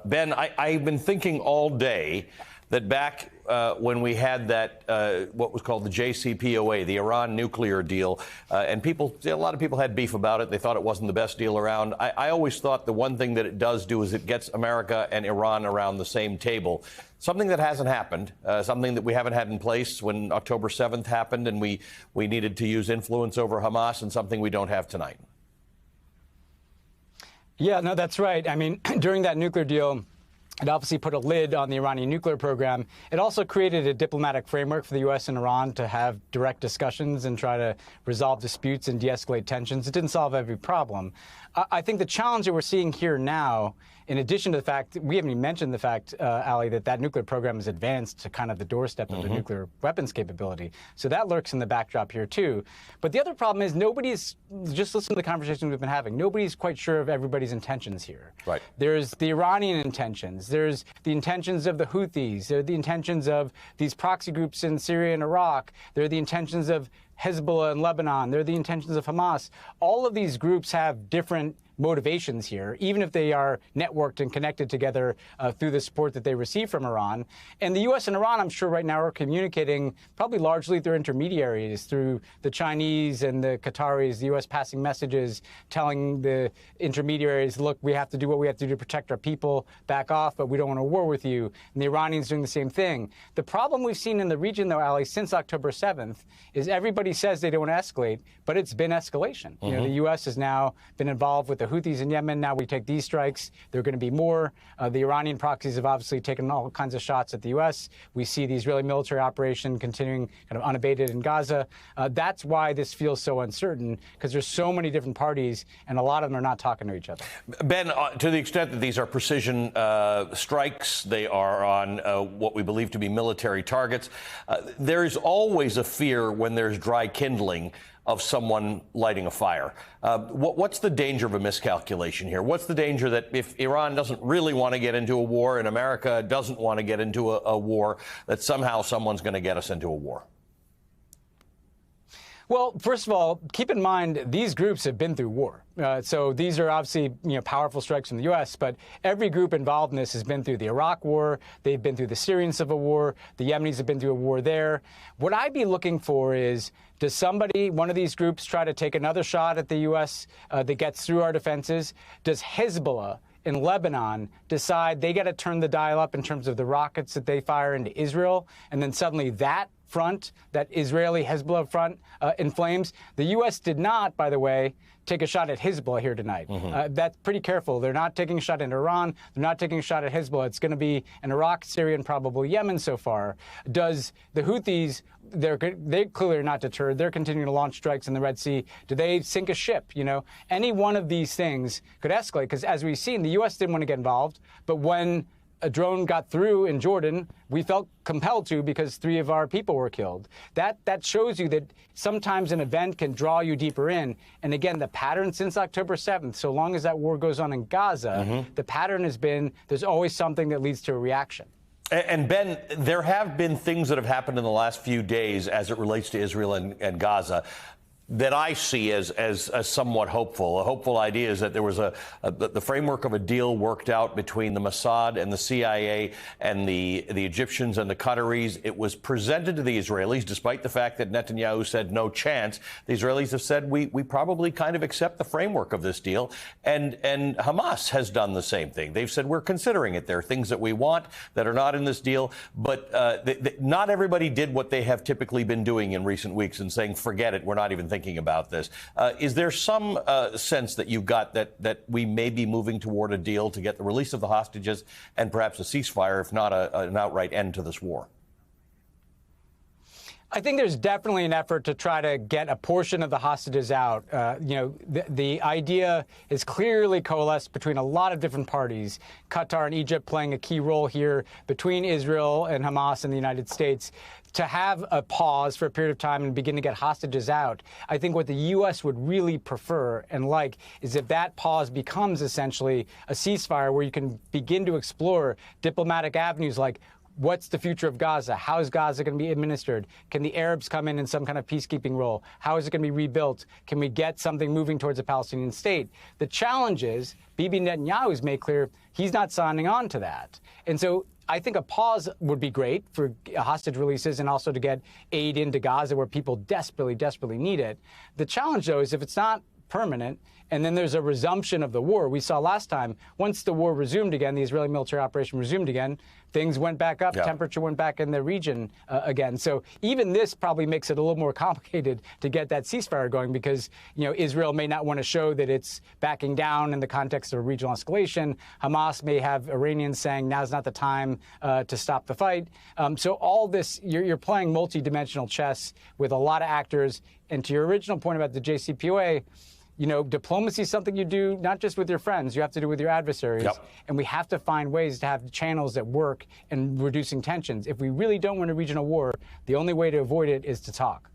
Ben, I've been thinking all day that back when we had that, what was called the JCPOA, the Iran nuclear deal, and a lot of people had beef about it. They thought it wasn't the best deal around. I always thought the one thing that it does do is it gets America and Iran around the same table. Something that hasn't happened, something that we haven't had in place when October 7th happened and we needed to use influence over Hamas, and something we don't have tonight. Yeah, no, that's right. I mean, during that nuclear deal, it obviously put a lid on the Iranian nuclear program. It also created a diplomatic framework for the U.S. and Iran to have direct discussions and try to resolve disputes and de-escalate tensions. It didn't solve every problem. I think the challenge that we're seeing here now, in addition to the fact, we haven't even mentioned the fact, Ali, that nuclear program is advanced to kind of the doorstep of the nuclear weapons capability. So that lurks in the backdrop here, too. But the other problem is just listen to the conversation we've been having, nobody's quite sure of everybody's intentions here. Right. There's the Iranian intentions. There's the intentions of the Houthis. There are the intentions of these proxy groups in Syria and Iraq. There are the intentions of Hezbollah in Lebanon. There are the intentions of Hamas. All of these groups have different motivations here, even if they are networked and connected together through the support that they receive from Iran. And the U.S. and Iran, I'm sure right now, are communicating probably largely through intermediaries, through the Chinese and the Qataris, the U.S. passing messages, telling the intermediaries, look, we have to do what we have to do to protect our people, back off, but we don't want a war with you. And the Iranians doing the same thing. The problem we've seen in the region, though, Ali, since October 7th, is everybody says they don't want to escalate, but it's been escalation. You know, the U.S. has now been involved with the Houthis in Yemen. Now we take these strikes. There are going to be more. The Iranian proxies have obviously taken all kinds of shots at the U.S. We see the Israeli military operation continuing kind of unabated in Gaza. That's why this feels so uncertain, because there's so many different parties, and a lot of them are not talking to each other. Ben, to the extent that these are precision strikes, they are on what we believe to be military targets, there is always a fear when there's dry kindling of someone lighting a fire. What's the danger of a miscalculation here? What's the danger that if Iran doesn't really want to get into a war and America doesn't want to get into a war, that somehow someone's going to get us into a war? Well, first of all, keep in mind these groups have been through war. So these are obviously powerful strikes from the U.S., but every group involved in this has been through the Iraq War. They've been through the Syrian civil war. The Yemenis have been through a war there. What I'd be looking for is, does one of these groups, try to take another shot at the U.S. That gets through our defenses? Does Hezbollah in Lebanon decide they got to turn the dial up in terms of the rockets that they fire into Israel, and then suddenly that front, that Israeli-Hezbollah front, inflames? The U.S. did not, by the way, take a shot at Hezbollah here tonight. That's pretty careful. They're not taking a shot at Iran. They're not taking a shot at Hezbollah. It's going to be in Iraq, Syria, and probably Yemen so far. Does the Houthis, they clearly are not deterred. They're continuing to launch strikes in the Red Sea. Do they sink a ship? Any one of these things could escalate, because as we've seen, the U.S. didn't want to get involved, but when a drone got through in Jordan, we felt compelled to, because 3 of our people were killed. That shows you that sometimes an event can draw you deeper in. And again, the pattern since October 7th, so long as that war goes on in Gaza, the pattern has been there's always something that leads to a reaction. And Ben, there have been things that have happened in the last few days as it relates to Israel and Gaza that I see as somewhat hopeful. A hopeful idea is that there was the framework of a deal worked out between the Mossad and the CIA and the Egyptians and the Qataris. It was presented to the Israelis, despite the fact that Netanyahu said no chance. The Israelis have said we probably kind of accept the framework of this deal, and Hamas has done the same thing. They've said we're considering it. There are things that we want that are not in this deal, but not everybody did what they have typically been doing in recent weeks and saying forget it, we're not even thinking about this. Is there some sense that you've got that we may be moving toward a deal to get the release of the hostages and perhaps a ceasefire, if not an outright end to this war? I think there's definitely an effort to try to get a portion of the hostages out. The idea is clearly coalesced between a lot of different parties, Qatar and Egypt playing a key role here, between Israel and Hamas and the United States, to have a pause for a period of time and begin to get hostages out. I think what the U.S. would really prefer and like is if that pause becomes essentially a ceasefire where you can begin to explore diplomatic avenues like What's the future of Gaza? How is Gaza going to be administered? Can the Arabs come in some kind of peacekeeping role? How is it going to be rebuilt? Can we get something moving towards a Palestinian state? The challenge is Bibi Netanyahu has made clear he's not signing on to that. And so I think a pause would be great for hostage releases and also to get aid into Gaza where people desperately, desperately need it. The challenge, though, is if it's not permanent and then there's a resumption of the war. We saw last time, once the war resumed again, the Israeli military operation resumed again, things went back up, temperature went back in the region again. So even this probably makes it a little more complicated to get that ceasefire going because, Israel may not want to show that it's backing down in the context of a regional escalation. Hamas may have Iranians saying now's not the time to stop the fight. So all this, you're playing multi-dimensional chess with a lot of actors. And to your original point about the JCPOA, diplomacy is something you do not just with your friends, you have to do with your adversaries. And we have to find ways to have channels that work in reducing tensions. If we really don't want a regional war, the only way to avoid it is to talk.